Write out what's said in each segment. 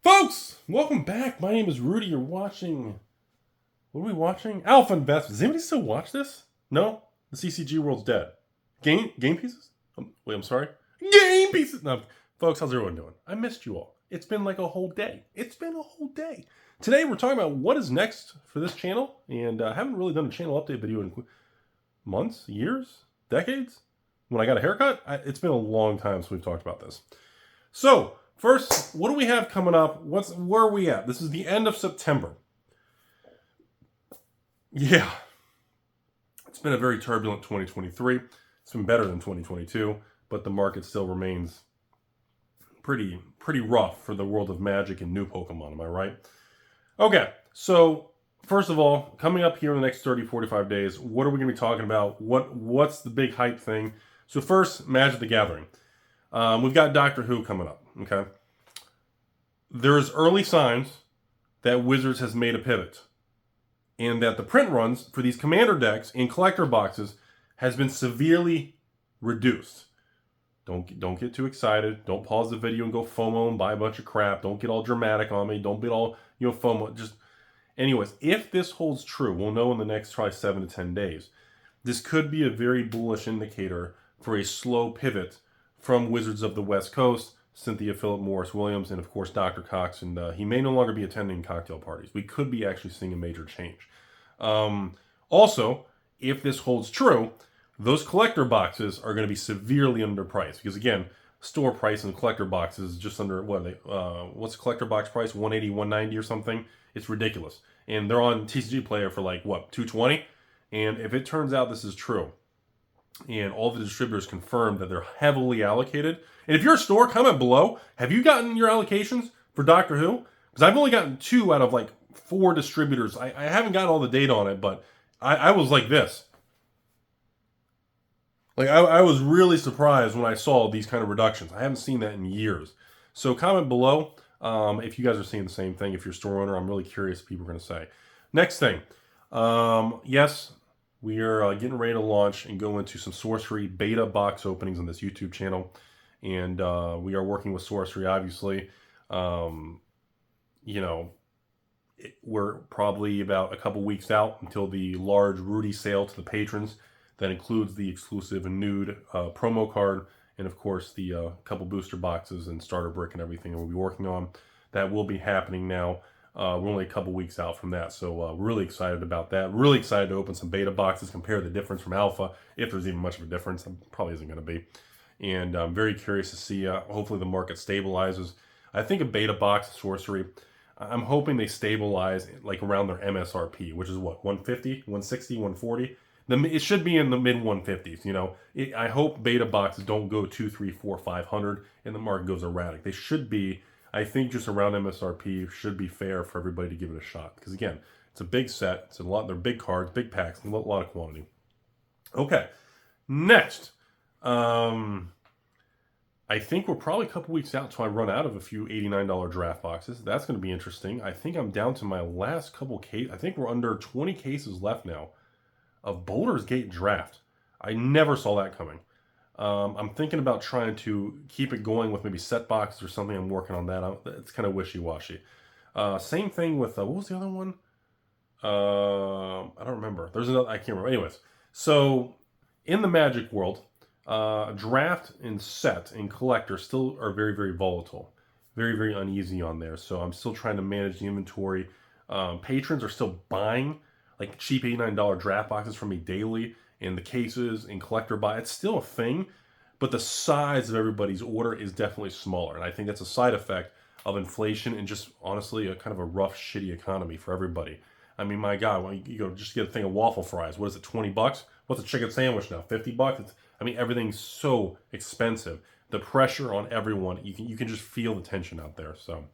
Folks, welcome back. My name is Rudy. You're watching... What are we watching? Alpha Investments. Does anybody still watch this? No? The CCG world's dead. Game pieces? Wait, I'm sorry? Game pieces! No, folks, how's everyone doing? I missed you all. It's been like a whole day. It's been a whole day. Today we're talking about what is next for this channel. And I haven't really done a channel update video in months, years, decades. When I got a haircut, it's been a long time since we've talked about this. So... first, what do we have coming up? Where are we at? This is the end of September. Yeah. It's been a very turbulent 2023. It's been better than 2022, but the market still remains pretty rough for the world of Magic and new Pokemon, am I right? Okay, so first of all, coming up here in the next 30, 45 days, what are we going to be talking about? What's the big hype thing? So first, Magic the Gathering. We've got Doctor Who coming up, okay? There's early signs that Wizards has made a pivot and that the print runs for these commander decks in collector boxes has been severely reduced. Don't get too excited. Don't pause the video and go FOMO and buy a bunch of crap. Don't get all dramatic on me. Don't get all, FOMO. Just, anyways, if this holds true, we'll know in the next probably 7 to 10 days. This could be a very bullish indicator for a slow pivot from Wizards of the West Coast, Cynthia Philip Morris Williams, and of course Dr. Cox, and he may no longer be attending cocktail parties. We could be actually seeing a major change. Also, if this holds true, those collector boxes are going to be severely underpriced because again, store price and collector boxes is just under what are they? What's the collector box price? 180, 190 or something. It's ridiculous, and they're on TCG Player for like what, 220. And if it turns out this is true, and all the distributors confirm that they're heavily allocated. And if you're a store, comment below. Have you gotten your allocations for Doctor Who? Because I've only gotten 2 out of like 4 distributors. I haven't gotten all the data on it, but I was like this. Like I was really surprised when I saw these kind of reductions. I haven't seen that in years. So comment below if you guys are seeing the same thing. If you're a store owner, I'm really curious what people are going to say. Next thing. Yes. We are getting ready to launch and go into some Sorcery beta box openings on this YouTube channel. And we are working with Sorcery, obviously. We're probably about a couple weeks out until the large Rudy sale to the patrons. That includes the exclusive and nude promo card. And, of course, the couple booster boxes and starter brick and everything that we'll be working on. That will be happening now. We're only a couple weeks out from that, so really excited about that. Really excited to open some beta boxes, compare the difference from alpha, if there's even much of a difference. There probably isn't going to be. And I'm very curious to see, hopefully the market stabilizes. I think a beta box of Sorcery, I'm hoping they stabilize like around their MSRP, which is what, 150, 160, 140? It should be in the mid 150s, I hope beta boxes don't go 2, 3, 4, 500 and the market goes erratic. They should be, I think, just around MSRP should be fair for everybody to give it a shot. Because again, it's a big set. It's a lot. They're big cards, big packs, a lot of quantity. Okay, next. I think we're probably a couple weeks out until I run out of a few $89 draft boxes. That's going to be interesting. I think I'm down to my last couple cases. I think we're under 20 cases left now of Baldur's Gate draft. I never saw that coming. I'm thinking about trying to keep it going with maybe set boxes or something. I'm working on that. It's kind of wishy-washy. Same thing with, what was the other one? I don't remember. There's another, I can't remember. Anyways, so in the Magic world, draft and set and collector still are very, very volatile. Very, very uneasy on there. So I'm still trying to manage the inventory. Patrons are still buying like cheap $89 draft boxes from me daily. And the cases and collector buy, it's still a thing, but the size of everybody's order is definitely smaller. And I think that's a side effect of inflation and just honestly a kind of a rough, shitty economy for everybody. I mean, my God, when you go just get a thing of waffle fries, what is it, 20 bucks? What's a chicken sandwich now, 50 bucks? Everything's so expensive. The pressure on everyone, you can just feel the tension out there. So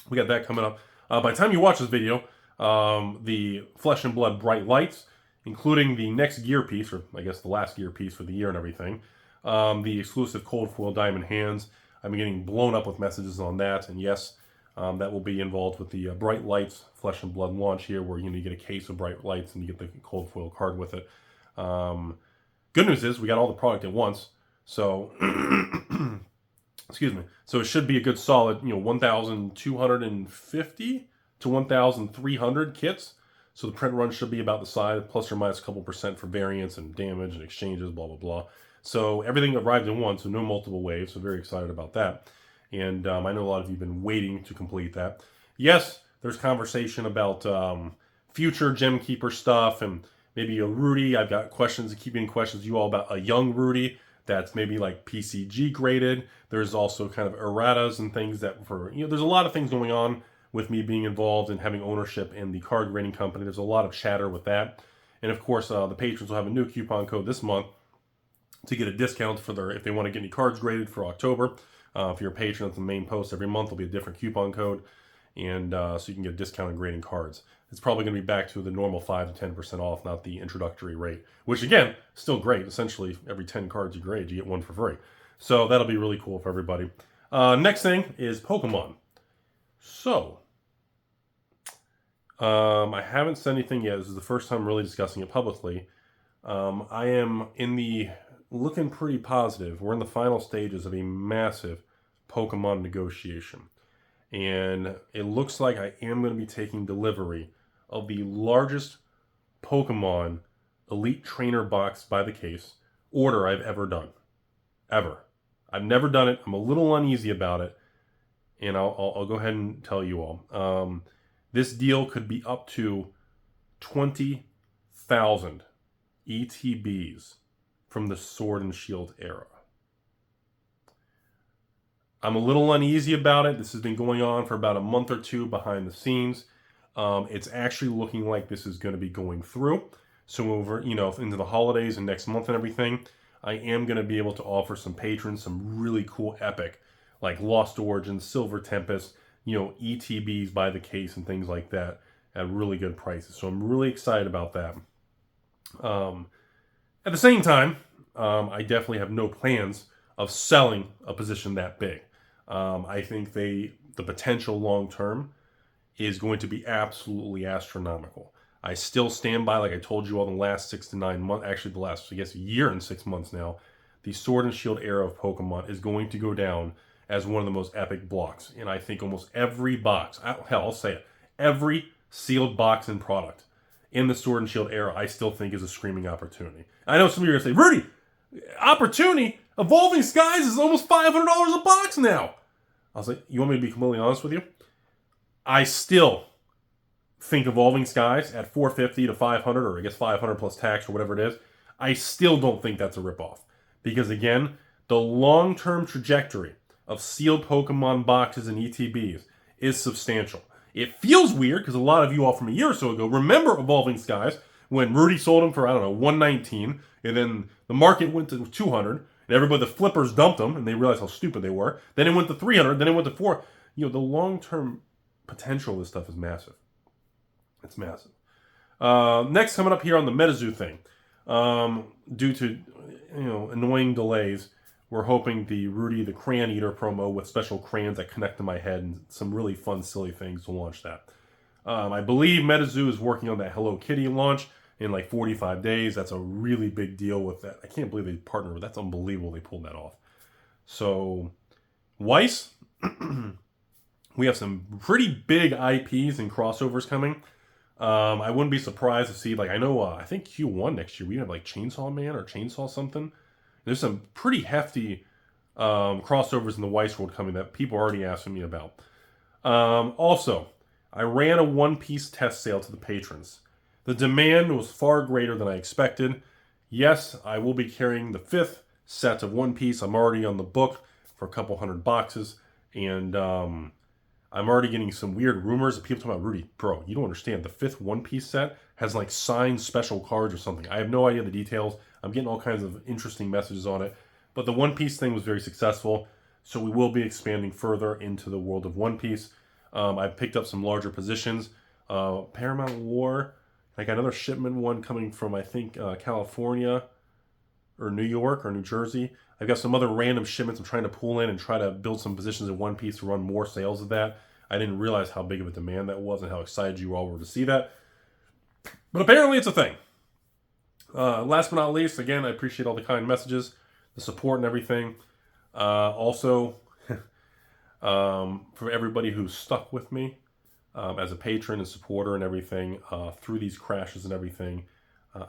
we got that coming up. By the time you watch this video, the Flesh and Blood Bright Lights, including the next gear piece, or I guess the last gear piece for the year and everything, the exclusive Cold Foil Diamond Hands. I'm getting blown up with messages on that, and yes, that will be involved with the Bright Lights Flesh and Blood launch here, where you get a case of Bright Lights and you get the Cold Foil card with it. Good news is we got all the product at once, so Excuse me. So it should be a good solid, 1,250 to 1,300 kits. So the print run should be about the size, plus or minus a couple percent for variance and damage and exchanges, blah, blah, blah. So everything arrived in one, so no multiple waves. So very excited about that. And I know a lot of you have been waiting to complete that. Yes, there's conversation about future Gem Keeper stuff and maybe a Rudy. I've got questions, keep getting questions you all about a young Rudy that's maybe like PCG graded. There's also kind of erratas and things that there's a lot of things going on with me being involved and having ownership in the card grading company. There's a lot of chatter with that. And of course, the patrons will have a new coupon code this month to get a discount for if they want to get any cards graded for October. If you're a patron, at the main post every month, there'll be a different coupon code. And so you can get a discount on grading cards. It's probably going to be back to the normal 5 to 10% off, not the introductory rate, which again, still great. Essentially, every 10 cards you grade, you get one for free. So that'll be really cool for everybody. Next thing is Pokemon. So, I haven't said anything yet. This is the first time I'm really discussing it publicly. I am looking pretty positive. We're in the final stages of a massive Pokemon negotiation. And it looks like I am going to be taking delivery of the largest Pokemon Elite Trainer box by the case order I've ever done. Ever. I've never done it. I'm a little uneasy about it. And I'll go ahead and tell you all. This deal could be up to 20,000 ETBs from the Sword and Shield era. I'm a little uneasy about it. This has been going on for about a month or two behind the scenes. It's actually looking like this is going to be going through. So over, into the holidays and next month and everything, I am going to be able to offer some patrons some really cool epic, like Lost Origins, Silver Tempest, ETBs by the case and things like that at really good prices. So I'm really excited about that. At the same time, I definitely have no plans of selling a position that big. I think the potential long term is going to be absolutely astronomical. I still stand by, like I told you all, the last 6 to 9 months, actually the last, I guess, year and 6 months now, the Sword and Shield era of Pokemon is going to go down as one of the most epic blocks. And I think almost every box, I'll say it, every sealed box and product in the Sword and Shield era, I still think is a screaming opportunity. I know some of you are going to say, Rudy, opportunity? Evolving Skies is almost $500 a box now. I was like, you want me to be completely honest with you? I still think Evolving Skies at $450 to $500, or I guess $500 plus tax or whatever it is, I still don't think that's a ripoff. Because again, the long-term trajectory of sealed Pokemon boxes and ETBs is substantial. It feels weird because a lot of you all from a year or so ago remember Evolving Skies when Rudy sold them for, I don't know, $119, and then the market went to $200, and everybody, the flippers dumped them, and they realized how stupid they were. Then it went to $300, then it went to $400. The long-term potential of this stuff is massive. It's massive. Next, coming up here on the Metazoo thing, due to annoying delays, we're hoping the Rudy the Crayon Eater promo with special crayons that connect to my head and some really fun, silly things to launch that. I believe Metazoo is working on that Hello Kitty launch in like 45 days. That's a really big deal with that. I can't believe they partnered with that. That's unbelievable they pulled that off. So, Weiss, we have some pretty big IPs and crossovers coming. I wouldn't be surprised to see, I think Q1 next year, we have like Chainsaw Man or Chainsaw something. There's some pretty hefty crossovers in the Weiss world coming that people are already asking me about. Also, I ran a One Piece test sale to the patrons. The demand was far greater than I expected. Yes, I will be carrying the 5th set of One Piece. I'm already on the book for a couple hundred boxes. And I'm already getting some weird rumors of people talking about, Rudy, bro, you don't understand. The 5th One Piece set has like signed special cards or something. I have no idea the details. I'm getting all kinds of interesting messages on it. But the One Piece thing was very successful. So we will be expanding further into the world of One Piece. I've picked up some larger positions. Paramount War, I got another shipment one coming from, I think, California or New York or New Jersey. I've got some other random shipments I'm trying to pull in and try to build some positions in One Piece to run more sales of that. I didn't realize how big of a demand that was and how excited you all were to see that. But apparently it's a thing. Last but not least, again, I appreciate all the kind messages, the support and everything. Also, For everybody who's stuck with me as a patron and supporter and everything through these crashes and everything,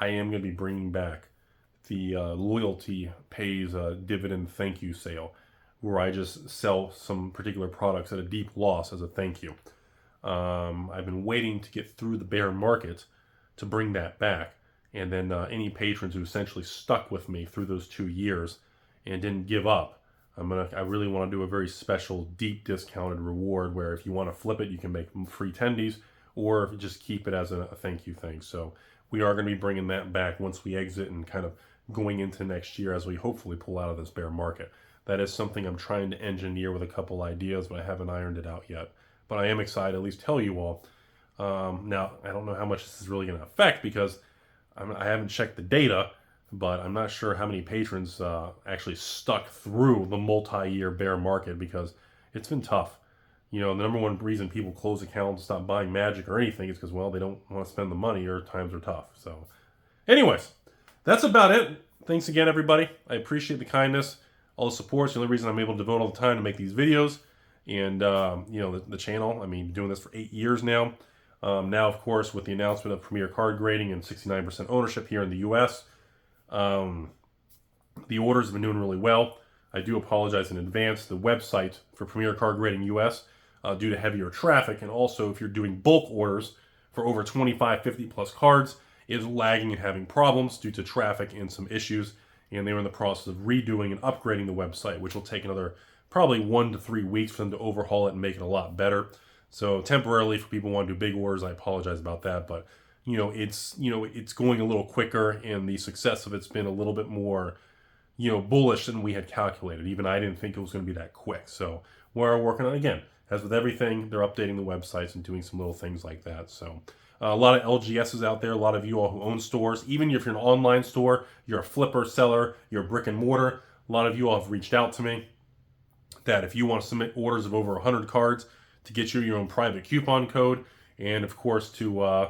I am going to be bringing back the loyalty pays dividend thank you sale, where I just sell some particular products at a deep loss as a thank you. I've been waiting to get through the bear market to bring that back, and then any patrons who essentially stuck with me through those 2 years and didn't give up, I really want to do a very special, deep discounted reward where if you want to flip it, you can make free tendies, or just keep it as a thank you thing. So we are going to be bringing that back once we exit and kind of going into next year as we hopefully pull out of this bear market. That is something I'm trying to engineer with a couple ideas, but I haven't ironed it out yet. But I am excited to at least tell you all. Now, I don't know how much this is really going to affect because I haven't checked the data, but I'm not sure how many patrons actually stuck through the multi-year bear market, because it's been tough. You know, the number one reason people close accounts, stop buying Magic or anything is because, well, they don't want to spend the money or times are tough. So anyways, that's about it. Thanks again, everybody. I appreciate the kindness, all the support. It's the only reason I'm able to devote all the time to make these videos. And, you know, the channel, I mean, doing this for 8 years now. Now, of course, with the announcement of Premier Card Grading and 69% ownership here in the U.S., the orders have been doing really well. I do apologize in advance. The website for Premier Card Grading US, due to heavier traffic, and also if you're doing bulk orders for over 25, 50 plus cards, is lagging and having problems due to traffic and some issues. And they were in the process of redoing and upgrading the website, which will take another probably 1 to 3 weeks for them to overhaul it and make it a lot better. So temporarily, for people who want to do big orders, I apologize about that. But it's going a little quicker, and the success of it's been a little bit more, bullish than we had calculated. Even I didn't think it was going to be that quick. So we're working on it again. As with everything, they're updating the websites and doing some little things like that. So a lot of LGSs out there, a lot of you all who own stores, even if you're an online store, you're a flipper seller, you're a brick and mortar, a lot of you all have reached out to me that if you want to submit orders of over 100 cards to get you your own private coupon code, and of course to,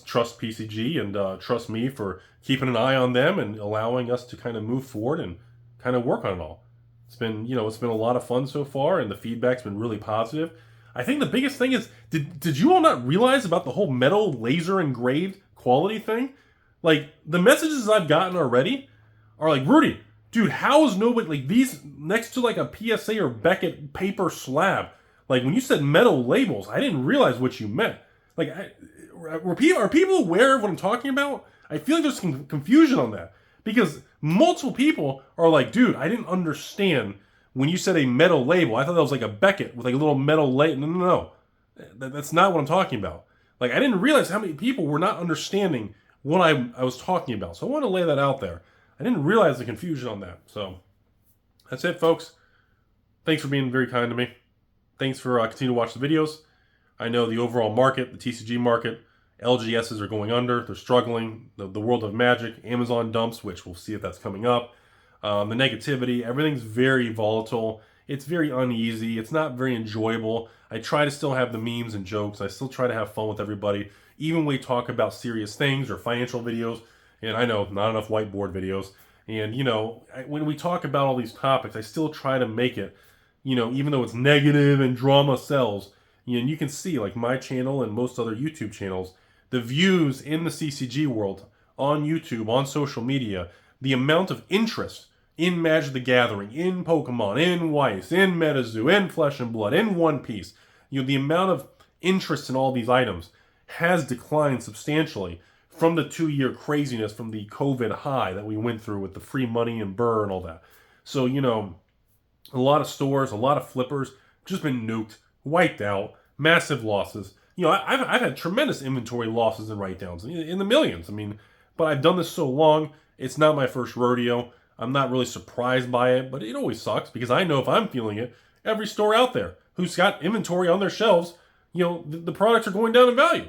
trust PCG and trust me for keeping an eye on them and allowing us to kind of move forward and kind of work on it all. It's been, it's been a lot of fun so far, and the feedback's been really positive. I think the biggest thing is, did you all not realize about the whole metal laser engraved quality thing? Like, the messages I've gotten already are like, Rudy, dude, how is nobody, like, these next to like a PSA or Beckett paper slab, like when you said metal labels, I didn't realize what you meant. Like, are people aware of what I'm talking about? I feel like there's some confusion on that, because multiple people are like, dude, I didn't understand when you said a metal label. I thought that was like a Beckett with like a little metal label. No. That's not what I'm talking about. Like, I didn't realize how many people were not understanding what I was talking about. So I want to lay that out there. I didn't realize the confusion on that. So that's it, folks. Thanks for being very kind to me. Thanks for continuing to watch the videos. I know the overall market, the TCG market, LGSs are going under. They're struggling. The world of Magic, Amazon dumps, which we'll see if that's coming up. The negativity, everything's very volatile. It's very uneasy. It's not very enjoyable. I try to still have the memes and jokes. I still try to have fun with everybody, even when we talk about serious things or financial videos. And I know, not enough whiteboard videos. And, when we talk about all these topics, I still try to make it, even though it's negative and drama sells, and you can see, like my channel and most other YouTube channels, the views in the CCG world, on YouTube, on social media, the amount of interest in Magic the Gathering, in Pokemon, in Weiss, in Metazoo, in Flesh and Blood, in One Piece, the amount of interest in all these items has declined substantially from the 2-year craziness from the COVID high that we went through with the free money and Burr and all that. So, a lot of stores, a lot of flippers just been nuked, wiped out, massive losses. I've had tremendous inventory losses and write-downs in the millions. But I've done this so long, it's not my first rodeo. I'm not really surprised by it, but it always sucks because I know if I'm feeling it, every store out there who's got inventory on their shelves, the products are going down in value.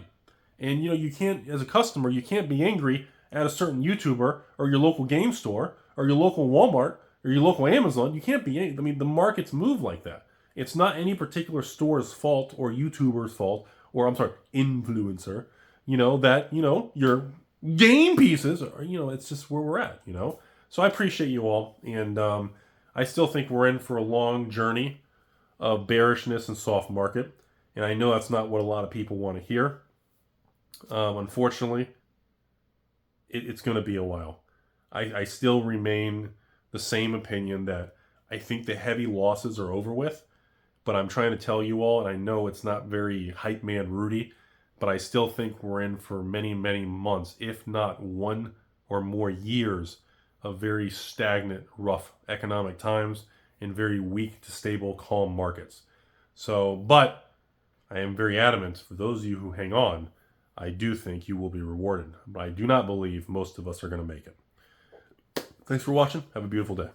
And, you can't, as a customer, you can't be angry at a certain YouTuber or your local game store or your local Walmart or your local Amazon. You can't be angry. The markets move like that. It's not any particular store's fault or YouTuber's fault, or influencer, that, your game pieces are, it's just where we're at, So I appreciate you all. And I still think we're in for a long journey of bearishness and soft market. And I know that's not what a lot of people want to hear. Unfortunately, it's going to be a while. I still remain the same opinion that I think the heavy losses are over with. But I'm trying to tell you all, and I know it's not very hype man Rudy, but I still think we're in for many, many months, if not 1 or more years of very stagnant, rough economic times and very weak to stable, calm markets. So, but I am very adamant, for those of you who hang on, I do think you will be rewarded. But I do not believe most of us are going to make it. Thanks for watching. Have a beautiful day.